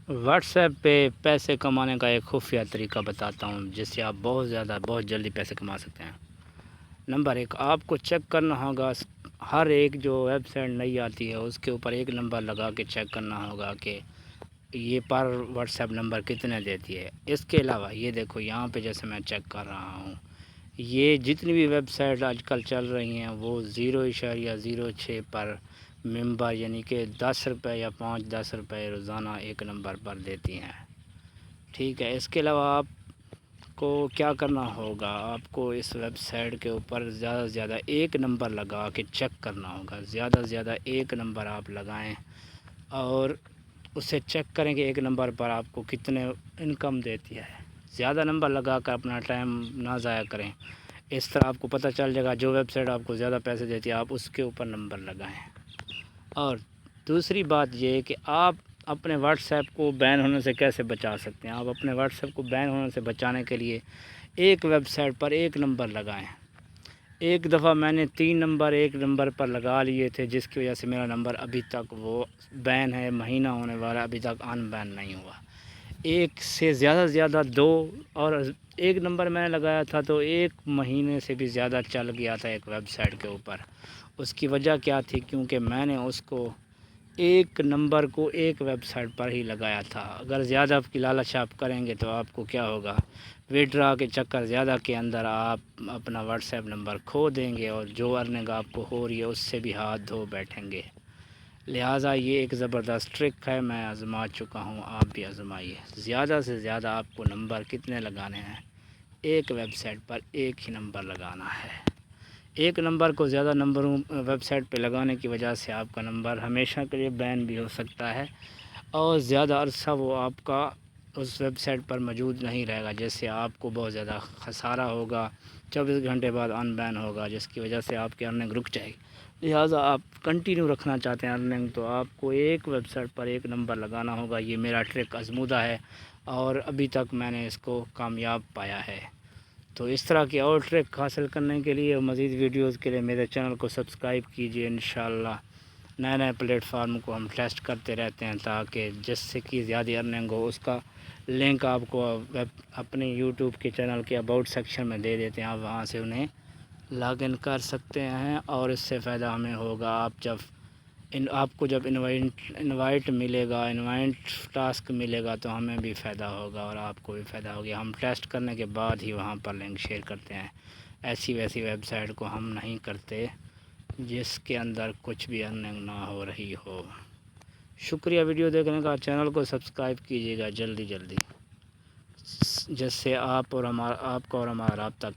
What's app پہ پیسے کمانے کا ایک خفیہ طریقہ بتاتا ہوں جس سے آپ بہت جلدی پیسے کما سکتے ہیں۔ نمبر 1، آپ کو چیک کرنا ہوگا ہر ایک جو ویب سائٹ نئی آتی ہے اس کے اوپر ایک نمبر لگا کے چیک کرنا ہوگا کہ یہ پر واٹس ایپ نمبر کتنے دیتی ہے۔ اس کے علاوہ یہ دیکھو یہاں پہ جیسے میں چیک کر رہا ہوں، یہ جتنی بھی ویب سائٹ آج کل چل رہی ہیں وہ 0.06 پر ممبر یعنی کہ 10 روپے یا 5-10 روپے روزانہ ایک نمبر پر دیتی ہیں۔ ٹھیک ہے، اس کے علاوہ آپ کو کیا کرنا ہوگا، آپ کو اس ویب سائٹ کے اوپر زیادہ سے زیادہ ایک نمبر لگا کے چیک کرنا ہوگا۔ زیادہ سے زیادہ ایک نمبر آپ لگائیں اور اسے چیک کریں کہ ایک نمبر پر آپ کو کتنے انکم دیتی ہے۔ زیادہ نمبر لگا کر اپنا ٹائم نہ ضائع کریں، اس طرح آپ کو پتہ چل جائے گا جو ویب سائٹ آپ کو زیادہ پیسے دیتی ہے آپ اس کے اوپر نمبر لگائیں۔ اور دوسری بات یہ ہے کہ آپ اپنے واٹس ایپ کو بین ہونے سے کیسے بچا سکتے ہیں۔ آپ اپنے واٹس ایپ کو بین ہونے سے بچانے کے لیے ایک ویب سائٹ پر ایک نمبر لگائیں۔ ایک دفعہ میں نے 3 نمبر ایک نمبر پر لگا لیے تھے جس کی وجہ سے میرا نمبر ابھی تک وہ بین ہے، مہینہ ہونے والا ابھی تک ان بین نہیں ہوا۔ ایک سے زیادہ 2 اور ایک نمبر میں نے لگایا تھا تو 1 مہینے سے بھی زیادہ چل گیا تھا ایک ویب سائٹ کے اوپر۔ اس کی وجہ کیا تھی، کیونکہ میں نے اس کو ایک نمبر کو ایک ویب سائٹ پر ہی لگایا تھا۔ اگر زیادہ آپ کی لالچ آپ کریں گے تو آپ کو کیا ہوگا، ویڈرا کے چکر زیادہ کے اندر آپ اپنا واٹس ایپ نمبر کھو دیں گے اور جو ارننگ آپ کو ہو رہی ہے اس سے بھی ہاتھ دھو بیٹھیں گے۔ لہٰذا یہ ایک زبردست ٹرک ہے، میں آزما چکا ہوں، آپ بھی آزمائیے۔ زیادہ سے زیادہ آپ کو نمبر کتنے لگانے ہیں، ایک ویب سائٹ پر ایک ہی نمبر لگانا ہے۔ ایک نمبر کو زیادہ نمبروں ویب سائٹ پہ لگانے کی وجہ سے آپ کا نمبر ہمیشہ کے لیے بین بھی ہو سکتا ہے اور زیادہ عرصہ وہ آپ کا اس ویب سائٹ پر موجود نہیں رہے گا، جس سے آپ کو بہت زیادہ خسارہ ہوگا، 24 گھنٹے بعد ان بین ہوگا، جس کی وجہ سے آپ کی ارننگ رک جائے گی۔ لہٰذا آپ کنٹینیو رکھنا چاہتے ہیں ارننگ تو آپ کو ایک ویب سائٹ پر ایک نمبر لگانا ہوگا۔ یہ میرا ٹرک آزمودہ ہے اور ابھی تک میں نے اس کو کامیاب پایا ہے۔ تو اس طرح کی اور ٹرک حاصل کرنے کے لیے اور مزید ویڈیوز کے لیے میرے چینل کو سبسکرائب کیجیے۔ انشاءاللہ نئے پلیٹ فارم کو ہم ٹیسٹ کرتے رہتے ہیں تاکہ جس سے کہ زیادہ ارننگ ہو۔ اس کا لنک آپ کو اپنے یوٹیوب کے چینل کے اباؤٹ سیکشن میں دے دیتے ہیں، آپ وہاں سے انہیں لاگ ان کر سکتے ہیں اور اس سے فائدہ ہمیں ہوگا۔ آپ کو جب انوائٹ ملے گا، انوائٹ ٹاسک ملے گا تو ہمیں بھی فائدہ ہوگا اور آپ کو بھی فائدہ ہوگا۔ ہم ٹیسٹ کرنے کے بعد ہی وہاں پر لنک شیئر کرتے ہیں، ایسی ویسی ویب سائٹ کو ہم نہیں کرتے جس کے اندر کچھ بھی ارننگ نہ ہو رہی ہو۔ شکریہ ویڈیو دیکھنے کا، چینل کو سبسکرائب کیجیے گا جلدی جس سے آپ کا اور ہمارا رابطہ